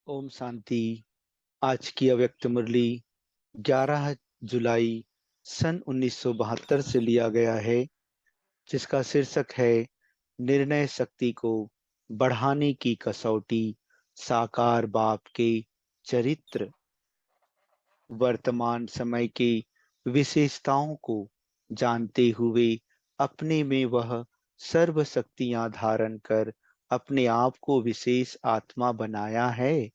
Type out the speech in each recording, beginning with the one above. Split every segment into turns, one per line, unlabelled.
ओम शांति। आज की अव्यक्त मुरली 11 जुलाई सन 1972 से लिया गया है, जिसका शीर्षक है निर्णय शक्ति को बढ़ाने की कसौटी, साकार बाप के चरित्र। वर्तमान समय के विशेषताओं को जानते हुए अपने में वह सर्व शक्तियां धारण कर अपने आप को विशेष आत्मा बनाया है।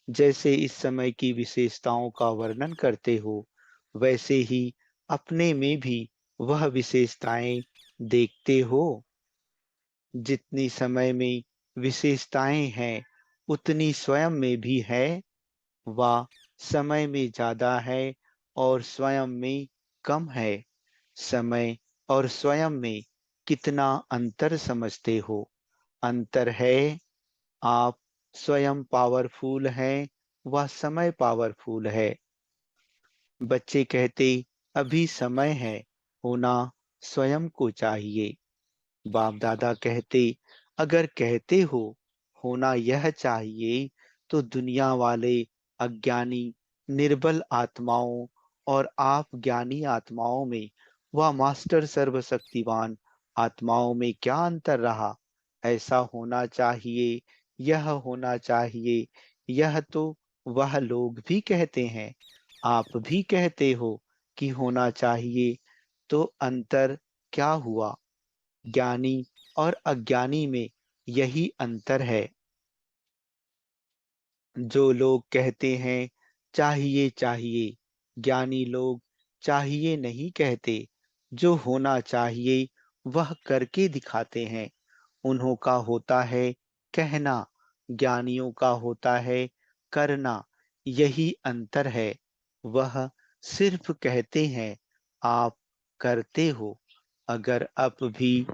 जैसे इस समय की विशेषताओं का वर्णन करते हो, वैसे ही अपने में भी वह विशेषताएं देखते हो। जितनी समय में विशेषताएं हैं, उतनी स्वयं में भी है। वह समय में ज्यादा है और स्वयं में कम है। समय और स्वयं में कितना अंतर समझते हो? अंतर है, आप स्वयं पावरफुल हैं, वह समय पावरफुल है। बच्चे कहते अभी समय है, होना स्वयं को चाहिए। बाप दादा कहते अगर कहते हो होना यह चाहिए, तो दुनिया वाले अज्ञानी निर्बल आत्माओं और आप ज्ञानी आत्माओं में व मास्टर सर्वशक्तिवान आत्माओं में क्या अंतर रहा? ऐसा होना चाहिए, यह होना चाहिए, यह तो वह लोग भी कहते हैं, आप भी कहते हो कि होना चाहिए। तो अंतर क्या हुआ? ज्ञानी और अज्ञानी में यही अंतर है। जो लोग कहते हैं चाहिए चाहिए, ज्ञानी लोग चाहिए नहीं कहते। जो होना चाहिए वह करके दिखाते हैं। उन्हों का होता है कहना, ज्ञानियों का होता है करना। यही अंतर है। वह सिर्फ कहते हैं, आप करते हो। अगर अब भी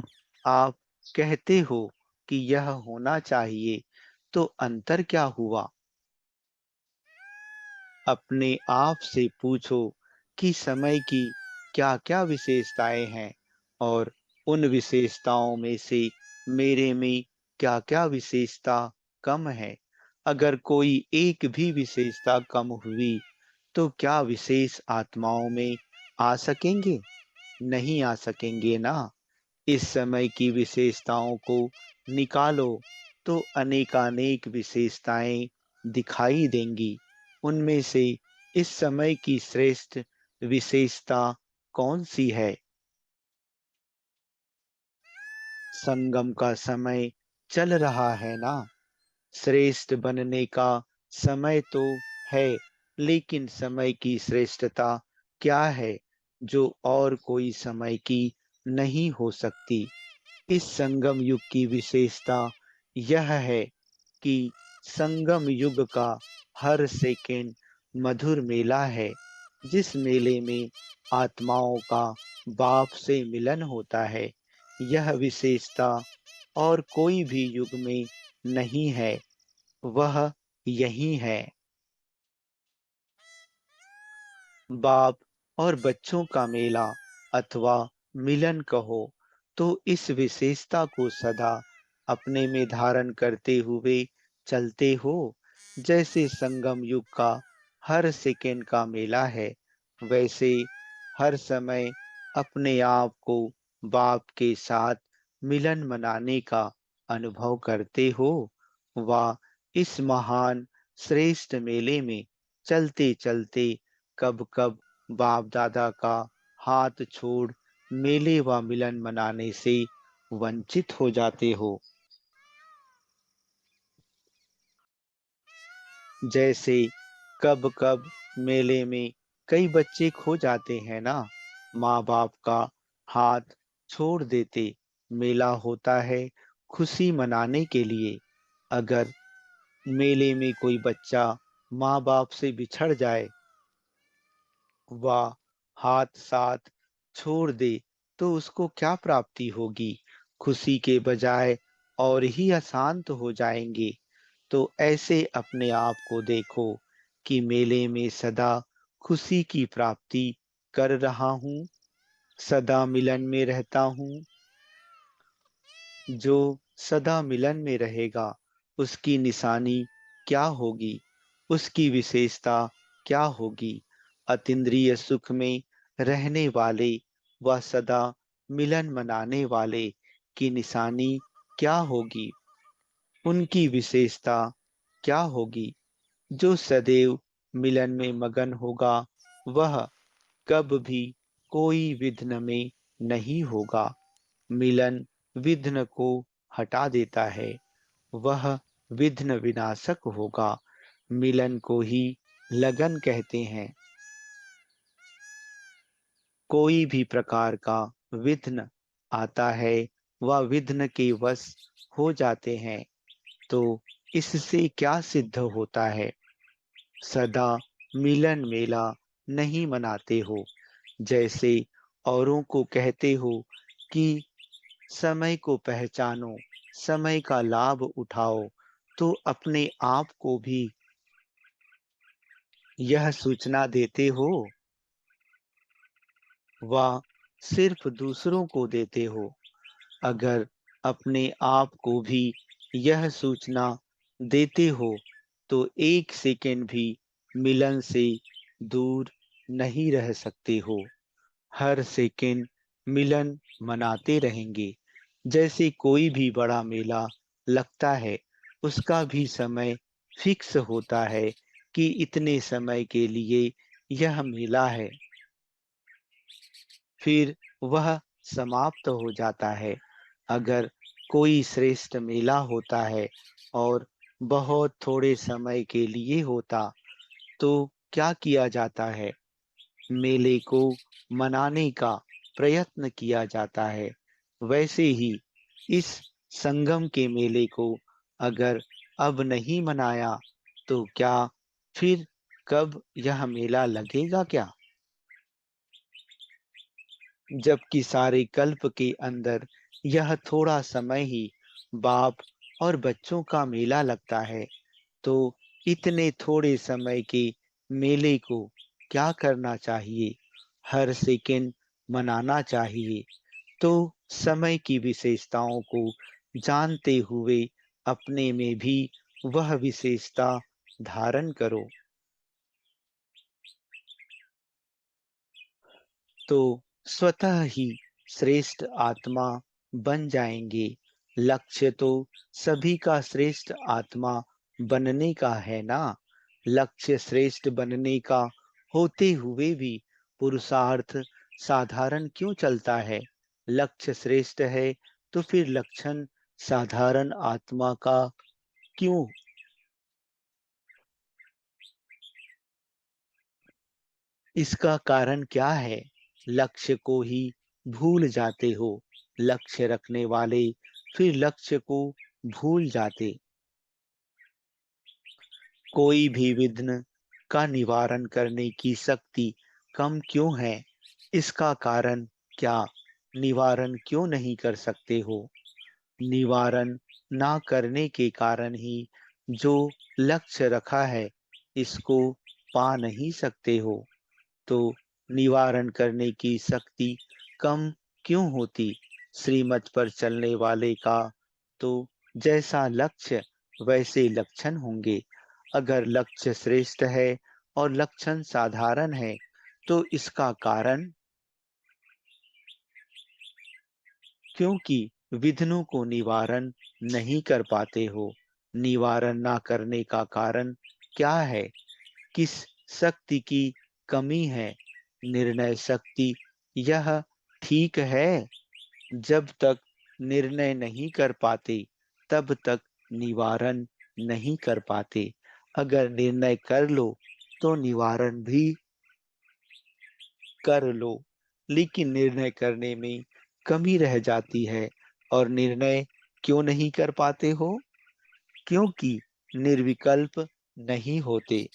आप कहते हो कि यह होना चाहिए, तो अंतर क्या हुआ? अपने आप से पूछो कि समय की क्या-क्या विशेषताएं हैं और उन विशेषताओं में से मेरे में क्या-क्या विशेषता कम है। अगर कोई एक भी विशेषता कम हुई, तो क्या विशेष आत्माओं में आ सकेंगे? नहीं आ सकेंगे ना। इस समय की विशेषताओं को निकालो तो अनेकानेक विशेषताएं दिखाई देंगी। उनमें से इस समय की श्रेष्ठ विशेषता कौन सी है? संगम का समय चल रहा है ना। श्रेष्ठ बनने का समय तो है, लेकिन समय की श्रेष्ठता क्या है जो और कोई समय की नहीं हो सकती? इस संगम युग की विशेषता यह है कि संगम युग का हर सेकेंड मधुर मेला है। जिस मेले में आत्माओं का बाप से मिलन होता है, यह विशेषता और कोई भी युग में नहीं है। वह यही है। बाप और बच्चों का मेला अथवा मिलन कहो, तो इस विशेषता को सदा अपने में धारण करते हुए चलते हो। जैसे संगम युग का हर सेकेंड का मेला है, वैसे हर समय अपने आप को बाप के साथ मिलन मनाने का अनुभव करते हो। व इस महान श्रेष्ठ मेले में चलते चलते कब कब बाप दादा का हाथ छोड़ मेले व मिलन मनाने से वंचित हो जाते हो। जैसे कब कब मेले में कई बच्चे खो जाते हैं ना, माँ बाप का हाथ छोड़ देते। मेला होता है खुशी मनाने के लिए। अगर मेले में कोई बच्चा माँ बाप से बिछड़ जाए, वह हाथ साथ छोड़ दे, तो उसको क्या प्राप्ति होगी? खुशी के बजाय और ही अशांत हो जाएंगे। तो ऐसे अपने आप को देखो कि मेले में सदा खुशी की प्राप्ति कर रहा हूँ, सदा मिलन में रहता हूँ। जो सदा मिलन में रहेगा, उसकी निशानी क्या होगी, उसकी विशेषता क्या होगी, अतीन्द्रिय सुख में रहने वाले व सदा मिलन मनाने वाले की निशानी क्या होगी, उनकी विशेषता क्या होगी। जो सदैव मिलन में मगन होगा, वह कब भी कोई विघ्न में नहीं होगा। मिलन विघ्न को हटा देता है, वह विघ्न विनाशक होगा। मिलन को ही लगन कहते हैं। कोई भी प्रकार का विघ्न आता है, वह विघ्न के वश हो जाते हैं। तो इससे क्या सिद्ध होता है? सदा मिलन मेला नहीं मनाते हो। जैसे औरों को कहते हो कि समय को पहचानो, समय का लाभ उठाओ, तो अपने आप को भी यह सूचना देते हो व सिर्फ दूसरों को देते हो। अगर अपने आप को भी यह सूचना देते हो, तो एक सेकंड भी मिलन से दूर नहीं रह सकते हो। हर सेकंड मिलन मनाते रहेंगे। जैसे कोई भी बड़ा मेला लगता है, उसका भी समय फिक्स होता है कि इतने समय के लिए यह मेला है, फिर वह समाप्त हो जाता है। अगर कोई श्रेष्ठ मेला होता है और बहुत थोड़े समय के लिए होता, तो क्या किया जाता है? मेले को मनाने का प्रयत्न किया जाता है। वैसे ही इस संगम के मेले को अगर अब नहीं मनाया, तो क्या फिर कब यह मेला लगेगा क्या? जबकि सारे कल्प के अंदर यह थोड़ा समय ही बाप और बच्चों का मेला लगता है, तो इतने थोड़े समय के मेले को क्या करना चाहिए? हर सेकंड मनाना चाहिए। तो समय की विशेषताओं को जानते हुए अपने में भी वह विशेषता धारण करो। तो स्वतः ही श्रेष्ठ आत्मा बन जाएंगे। लक्ष्य तो सभी का श्रेष्ठ आत्मा बनने का है ना। लक्ष्य श्रेष्ठ बनने का होते हुए भी पुरुषार्थ साधारण क्यों चलता है? लक्ष्य श्रेष्ठ है तो फिर लक्षण साधारण आत्मा का क्यों? इसका कारण क्या है? लक्ष्य को ही भूल जाते हो। लक्ष्य रखने वाले फिर लक्ष्य को भूल जाते। कोई भी विघ्न का निवारण करने की शक्ति कम क्यों है? इसका कारण क्या? निवारण क्यों नहीं कर सकते हो? निवारण ना करने के कारण ही जो लक्ष्य रखा है, इसको पा नहीं सकते हो। तो निवारण करने की शक्ति कम क्यों होती? श्रीमत पर चलने वाले का तो जैसा लक्ष्य वैसे लक्षण होंगे। अगर लक्ष्य श्रेष्ठ है और लक्षण साधारण है, तो इसका कारण क्योंकि विघ्नों को निवारण नहीं कर पाते हो। निवारण ना करने का कारण क्या है? किस शक्ति की कमी है? निर्णय शक्ति। यह ठीक है। जब तक निर्णय नहीं कर पाते, तब तक निवारण नहीं कर पाते। अगर निर्णय कर लो, तो निवारण भी कर लो। लेकिन निर्णय करने में कमी रह जाती है। और निर्णय क्यों नहीं कर पाते हो? क्योंकि निर्विकल्प नहीं होते।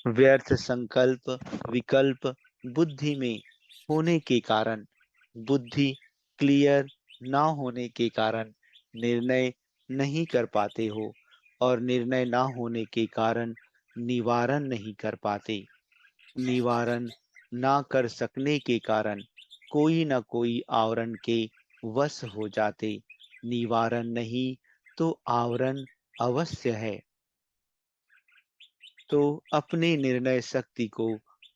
व्यर्थ संकल्प विकल्प बुद्धि में होने के कारण, बुद्धि क्लियर ना होने के कारण निर्णय नहीं कर पाते हो। और निर्णय ना होने के कारण निवारण नहीं कर पाते। निवारण ना कर सकने के कारण कोई न कोई आवरण के वश हो जाते। निवारण नहीं तो आवरण अवश्य है। तो अपने निर्णय शक्ति को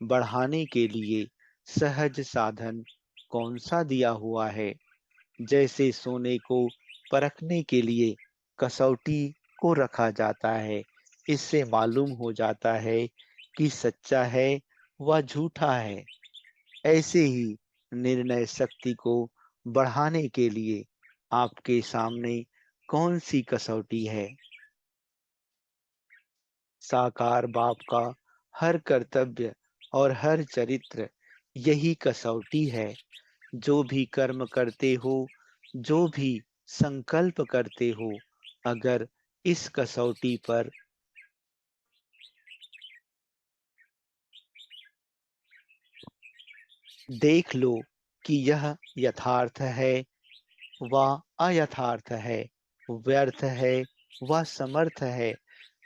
बढ़ाने के लिए सहज साधन कौन सा दिया हुआ है? जैसे सोने को परखने के लिए कसौटी को रखा जाता है। इससे मालूम हो जाता है कि सच्चा है व झूठा है। ऐसे ही निर्णय शक्ति को बढ़ाने के लिए आपके सामने कौन सी कसौटी है? साकार बाप का हर कर्तव्य और हर चरित्र यही कसौटी है। जो भी कर्म करते हो, जो भी संकल्प करते हो, अगर इस कसौटी पर देख लो कि यह यथार्थ है व अयथार्थ है, व्यर्थ है व समर्थ है,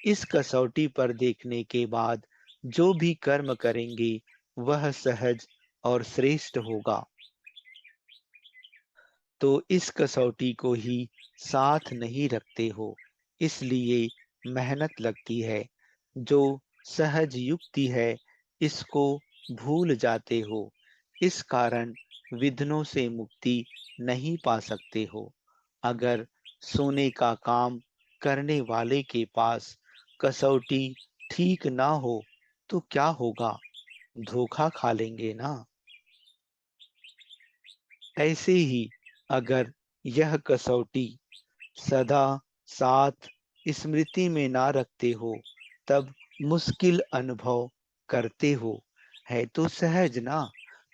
इस कसौटी पर देखने के बाद जो भी कर्म करेंगे वह सहज और श्रेष्ठ होगा। तो इस कसौटी को ही साथ नहीं रखते हो, इसलिए मेहनत लगती है। जो सहज युक्ति है, इसको भूल जाते हो। इस कारण विघ्नों से मुक्ति नहीं पा सकते हो। अगर सोने का काम करने वाले के पास कसौटी ठीक ना हो, तो क्या होगा? धोखा खा लेंगे ना। ऐसे ही अगर यह कसौटी सदा साथ स्मृति में ना रखते हो, तब मुश्किल अनुभव करते हो। है तो सहज ना,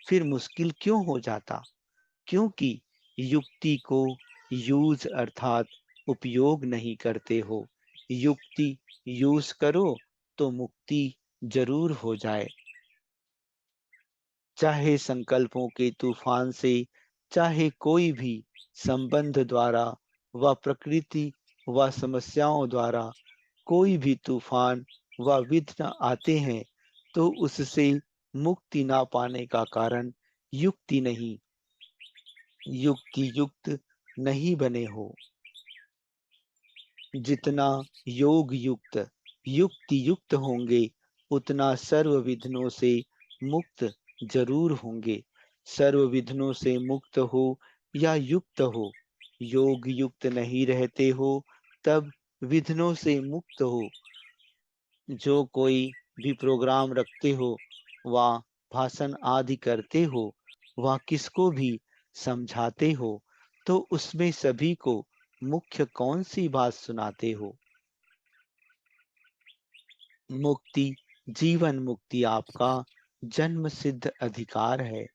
फिर मुश्किल क्यों हो जाता? क्योंकि युक्ति को यूज अर्थात उपयोग नहीं करते हो। युक्ति यूज करो तो मुक्ति जरूर हो जाए। चाहे संकल्पों के तूफान से, चाहे कोई भी संबंध द्वारा व प्रकृति व समस्याओं द्वारा कोई भी तूफान व विघ्न आते हैं, तो उससे मुक्ति ना पाने का कारण युक्ति नहीं, युक्ति युक्त नहीं बने हो। जितना योग युक्त युक्ति युक्त होंगे, उतना सर्व विघ्नों से मुक्त जरूर होंगे। सर्व विघ्नों से मुक्त हो या युक्त हो, योग युक्त नहीं रहते हो, तब विघ्नों से मुक्त हो। जो कोई भी प्रोग्राम रखते हो, वह भाषण आदि करते हो, वह किसको भी समझाते हो, तो उसमें सभी को मुख्य कौन सी बात सुनाते हो? मुक्ति, जीवन मुक्ति आपका जन्म सिद्ध अधिकार है।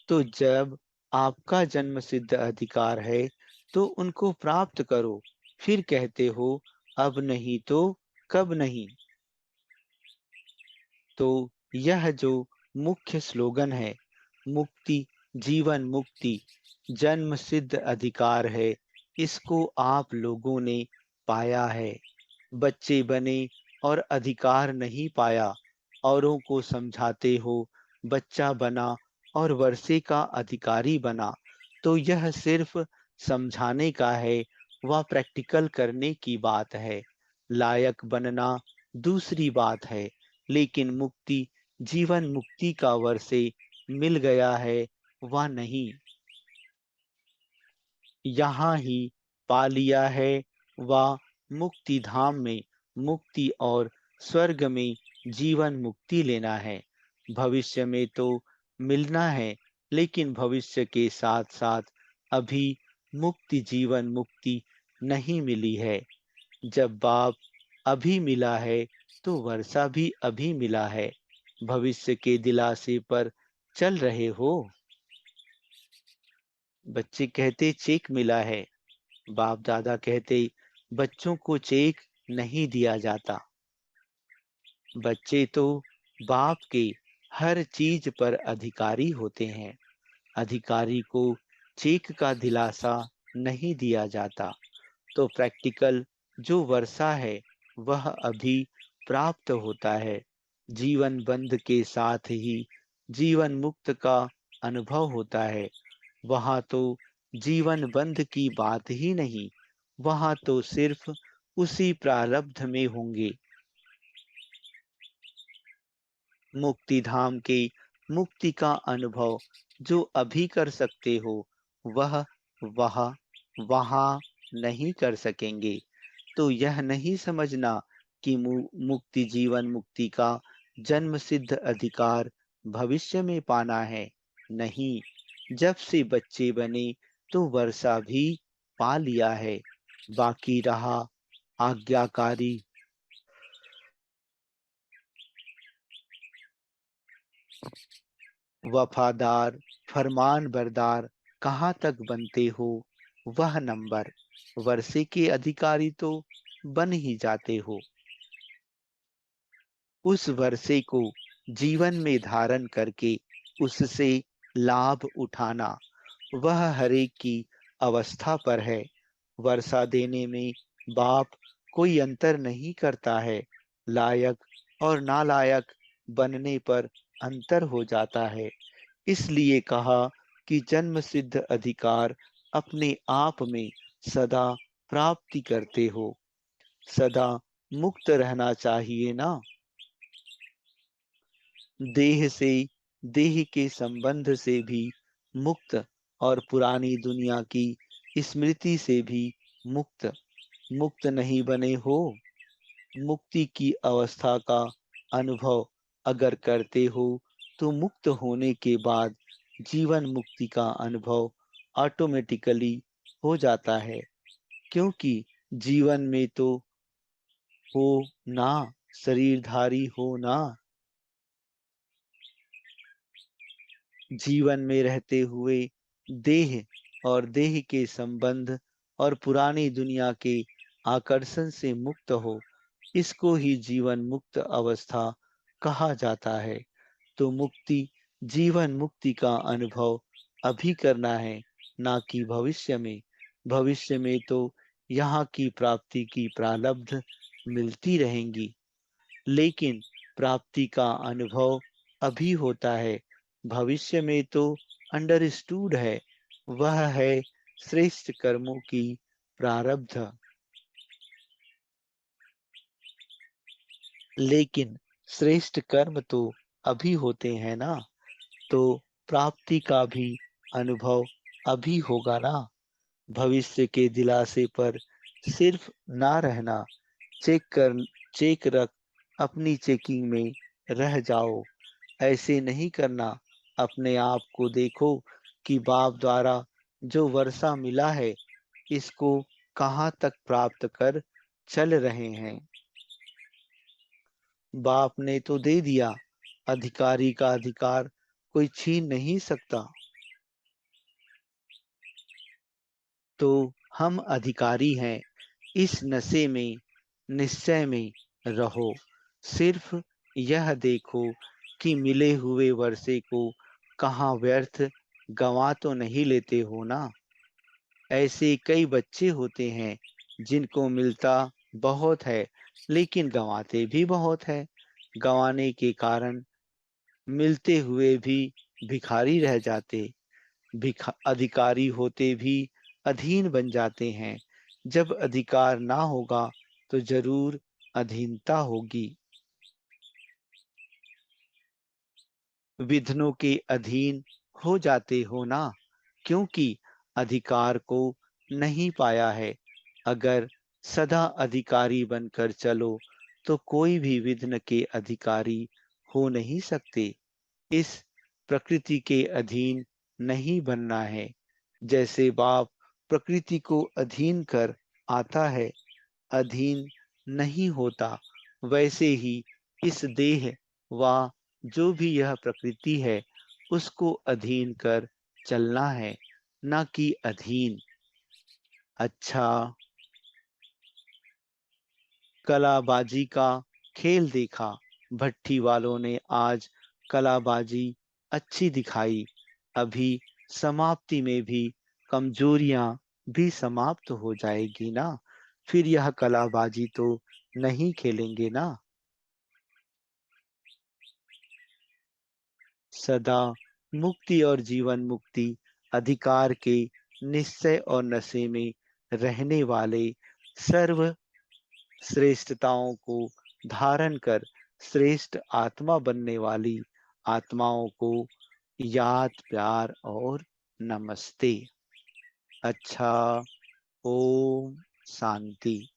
तो जब आपका जन्म सिद्ध अधिकार है, तो उनको प्राप्त करो। फिर कहते हो अब नहीं तो कब नहीं। तो यह जो मुख्य स्लोगन है, मुक्ति, जीवन मुक्ति, जन्म सिद्ध अधिकार है, इसको आप लोगों ने पाया है। बच्चे बने और अधिकार नहीं पाया, औरों को समझाते हो, बच्चा बना और वर्षे का अधिकारी बना। तो यह सिर्फ समझाने का है, वह प्रैक्टिकल करने की बात है। लायक बनना दूसरी बात है, लेकिन मुक्ति, जीवन मुक्ति का वर्षे मिल गया है, वह नहीं। यहाँ ही पा लिया है, व मुक्ति धाम में, मुक्ति और स्वर्ग में जीवन मुक्ति लेना है। भविष्य में तो मिलना है, लेकिन भविष्य के साथ साथ अभी मुक्ति, जीवन मुक्ति नहीं मिली है। जब बाप अभी मिला है, तो वर्षा भी अभी मिला है। भविष्य के दिलासे पर चल रहे हो। बच्चे कहते चेक मिला है, बाप दादा कहते बच्चों को चेक नहीं दिया जाता। बच्चे तो बाप के हर चीज पर अधिकारी होते हैं। अधिकारी को चेक का दिलासा नहीं दिया जाता। तो प्रैक्टिकल जो वर्षा है, वह अभी प्राप्त होता है। जीवन बंध के साथ ही जीवन मुक्त का अनुभव होता है। वहां तो जीवन बंध की बात ही नहीं, वहां तो सिर्फ उसी प्रारब्ध में होंगे। मुक्ति धाम के मुक्ति का अनुभव जो अभी कर सकते हो, वह वह वहां नहीं कर सकेंगे। तो यह नहीं समझना कि मुक्ति जीवन मुक्ति का जन्म सिद्ध अधिकार भविष्य में पाना है। नहीं, जब से बच्चे बने तो वर्षा भी पा लिया है। बाकी रहा आज्ञाकारी, वफादार, फरमान बरदार कहाँ तक बनते हो, वह नंबर। वर्षे के अधिकारी तो बन ही जाते हो। उस वर्षे को जीवन में धारण करके उससे लाभ उठाना, वह हरेक की अवस्था पर है। वर्षा देने में बाप कोई अंतर नहीं करता है। लायक और नालायक बनने पर अंतर हो जाता है। इसलिए कहा कि जन्म सिद्ध अधिकार अपने आप में सदा प्राप्ति करते हो। सदा मुक्त रहना चाहिए ना। देह से, देह के संबंध से भी मुक्त, और पुरानी दुनिया की स्मृति से भी मुक्त। मुक्त नहीं बने हो। मुक्ति की अवस्था का अनुभव अगर करते हो तो मुक्त होने के बाद जीवन मुक्ति का अनुभव ऑटोमेटिकली हो जाता है। क्योंकि जीवन में तो हो ना, शरीरधारी हो ना। जीवन में रहते हुए देह और देह के संबंध और पुरानी दुनिया के आकर्षण से मुक्त हो, इसको ही जीवन मुक्त अवस्था कहा जाता है। तो मुक्ति, जीवन मुक्ति का अनुभव अभी करना है, ना कि भविष्य में। भविष्य में तो यहाँ की प्राप्ति की प्रारब्ध मिलती रहेंगी, लेकिन प्राप्ति का अनुभव अभी होता है। भविष्य में तो अंडरस्टूड है, वह है श्रेष्ठ कर्मों की प्रारब्ध। लेकिन श्रेष्ठ कर्म तो अभी होते हैं ना, तो प्राप्ति का भी अनुभव अभी होगा ना। भविष्य के दिलासे पर सिर्फ ना रहना। चेक कर, चेक रख, अपनी चेकिंग में रह जाओ। ऐसे नहीं करना। अपने आप को देखो कि बाप द्वारा जो वर्षा मिला है, इसको कहाँ तक प्राप्त कर चल रहे हैं। बाप ने तो दे दिया, अधिकारी का अधिकार कोई छीन नहीं सकता। तो हम अधिकारी हैं। इस नशे में, निश्चय में रहो। सिर्फ यह देखो कि मिले हुए वर्षे को कहाँ व्यर्थ गंवा तो नहीं लेते हो ना। ऐसे कई बच्चे होते हैं जिनको मिलता बहुत है, लेकिन गंवाते भी बहुत है। गंवाने के कारण मिलते हुए भी भिखारी रह जाते, अधिकारी होते भी अधीन बन जाते हैं। जब अधिकार ना होगा तो जरूर अधीनता होगी। विघ्नों के अधीन हो जाते हो ना, क्योंकि अधिकार को नहीं पाया है। अगर सदा अधिकारी बनकर चलो तो कोई भी विघ्न के अधिकारी हो नहीं सकते। इस प्रकृति के अधीन नहीं बनना है। जैसे बाप प्रकृति को अधीन कर आता है, अधीन नहीं होता, वैसे ही इस देह व जो भी यह प्रकृति है, उसको अधीन कर चलना है, न कि अधीन। अच्छा, कलाबाजी का खेल देखा। भट्ठी वालों ने आज कलाबाजी अच्छी दिखाई। अभी समाप्ति में भी कमजोरियां भी समाप्त हो जाएगी ना। फिर यह कलाबाजी तो नहीं खेलेंगे ना। सदा मुक्ति और जीवन मुक्ति अधिकार के निश्चय और नशे में रहने वाले सर्व श्रेष्ठताओं को धारण कर श्रेष्ठ आत्मा बनने वाली आत्माओं को याद, प्यार और नमस्ते। अच्छा, ओम शांति।